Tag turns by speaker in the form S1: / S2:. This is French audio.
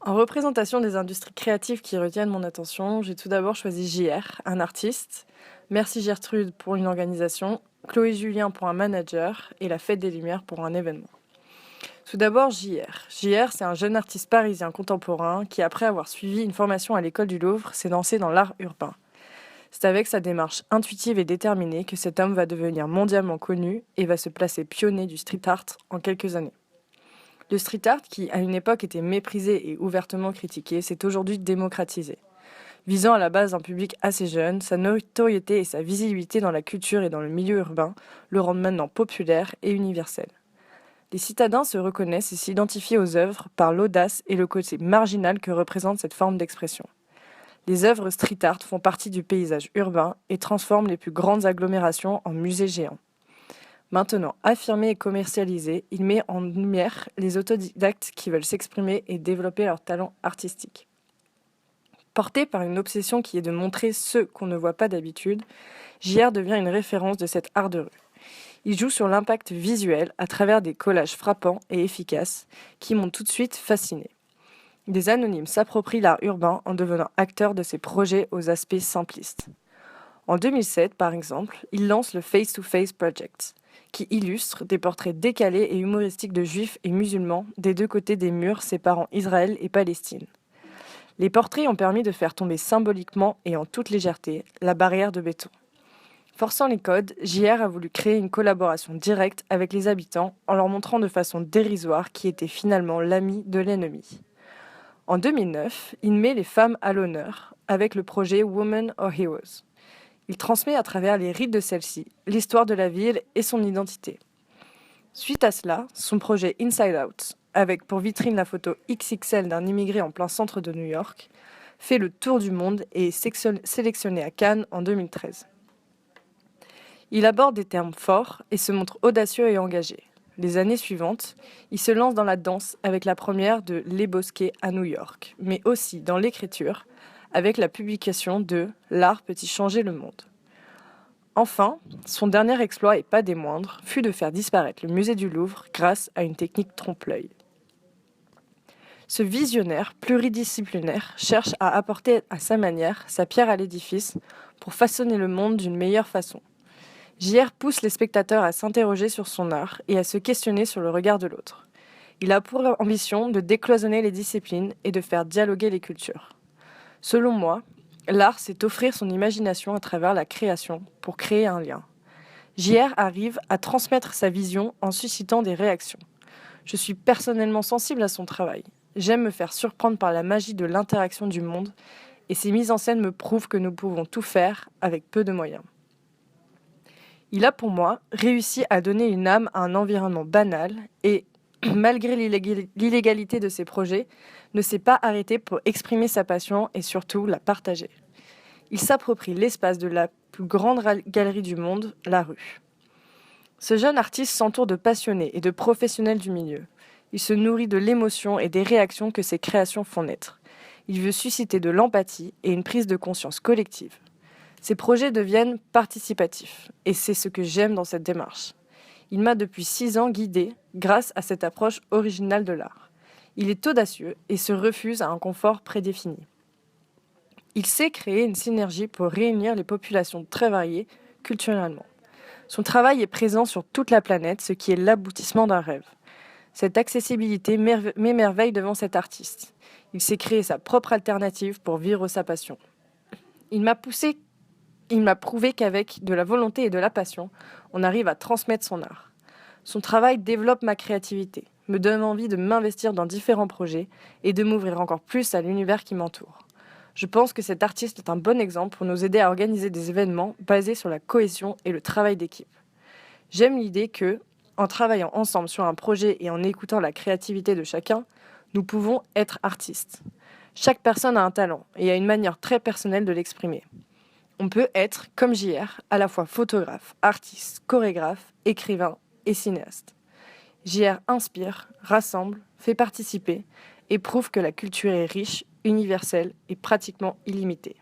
S1: En représentation des industries créatives qui retiennent mon attention, j'ai tout d'abord choisi JR, un artiste, Merci Gertrude pour une organisation, Chloé Julien pour un manager et la Fête des Lumières pour un événement. Tout d'abord JR. JR, c'est un jeune artiste parisien contemporain qui, après avoir suivi une formation à l'école du Louvre, s'est lancé dans l'art urbain. C'est avec sa démarche intuitive et déterminée que cet homme va devenir mondialement connu et va se placer pionnier du street art en quelques années. Le street art, qui à une époque était méprisé et ouvertement critiqué, s'est aujourd'hui démocratisé. Visant à la base un public assez jeune, sa notoriété et sa visibilité dans la culture et dans le milieu urbain le rendent maintenant populaire et universel. Les citadins se reconnaissent et s'identifient aux œuvres par l'audace et le côté marginal que représente cette forme d'expression. Les œuvres street art font partie du paysage urbain et transforment les plus grandes agglomérations en musées géants. Maintenant affirmé et commercialisé, il met en lumière les autodidactes qui veulent s'exprimer et développer leur talent artistique. Porté par une obsession qui est de montrer ce qu'on ne voit pas d'habitude, JR devient une référence de cet art de rue. Il joue sur l'impact visuel à travers des collages frappants et efficaces qui m'ont tout de suite fasciné. Des anonymes s'approprient l'art urbain en devenant acteurs de ces projets aux aspects simplistes. En 2007, par exemple, il lance le Face to Face Project, qui illustre des portraits décalés et humoristiques de juifs et musulmans des deux côtés des murs séparant Israël et Palestine. Les portraits ont permis de faire tomber symboliquement et en toute légèreté la barrière de béton. Forçant les codes, JR a voulu créer une collaboration directe avec les habitants en leur montrant de façon dérisoire qui était finalement l'ami de l'ennemi. En 2009, il met les femmes à l'honneur avec le projet Women or Heroes. Il transmet à travers les rites de celle-ci l'histoire de la ville et son identité. Suite à cela, son projet Inside Out, avec pour vitrine la photo XXL d'un immigré en plein centre de New York, fait le tour du monde et est sélectionné à Cannes en 2013. Il aborde des termes forts et se montre audacieux et engagé. Les années suivantes, il se lance dans la danse avec la première de Les Bosquets à New York, mais aussi dans l'écriture, avec la publication de L'art peut-il changer le monde. Enfin, son dernier exploit, et pas des moindres, fut de faire disparaître le musée du Louvre grâce à une technique trompe-l'œil. Ce visionnaire pluridisciplinaire cherche à apporter à sa manière sa pierre à l'édifice pour façonner le monde d'une meilleure façon. JR pousse les spectateurs à s'interroger sur son art et à se questionner sur le regard de l'autre. Il a pour ambition de décloisonner les disciplines et de faire dialoguer les cultures. Selon moi, l'art, c'est offrir son imagination à travers la création pour créer un lien. JR arrive à transmettre sa vision en suscitant des réactions. Je suis personnellement sensible à son travail. J'aime me faire surprendre par la magie de l'interaction du monde et ses mises en scène me prouvent que nous pouvons tout faire avec peu de moyens. Il a pour moi réussi à donner une âme à un environnement banal et, malgré l'illégalité de ses projets, ne s'est pas arrêté pour exprimer sa passion et surtout la partager. Il s'approprie l'espace de la plus grande galerie du monde, la rue. Ce jeune artiste s'entoure de passionnés et de professionnels du milieu. Il se nourrit de l'émotion et des réactions que ses créations font naître. Il veut susciter de l'empathie et une prise de conscience collective. Ses projets deviennent participatifs, et c'est ce que j'aime dans cette démarche. Il m'a depuis 6 ans guidée grâce à cette approche originale de l'art. Il est audacieux et se refuse à un confort prédéfini. Il sait créer une synergie pour réunir les populations très variées culturellement. Son travail est présent sur toute la planète, ce qui est l'aboutissement d'un rêve. Cette accessibilité m'émerveille devant cet artiste. Il s'est créé sa propre alternative pour vivre sa passion. Il m'a prouvé qu'avec de la volonté et de la passion, on arrive à transmettre son art. Son travail développe ma créativité, me donne envie de m'investir dans différents projets et de m'ouvrir encore plus à l'univers qui m'entoure. Je pense que cet artiste est un bon exemple pour nous aider à organiser des événements basés sur la cohésion et le travail d'équipe. J'aime l'idée que, en travaillant ensemble sur un projet et en écoutant la créativité de chacun, nous pouvons être artistes. Chaque personne a un talent et a une manière très personnelle de l'exprimer. On peut être, comme JR, à la fois photographe, artiste, chorégraphe, écrivain et cinéaste. JR inspire, rassemble, fait participer et prouve que la culture est riche, universelle et pratiquement illimitée.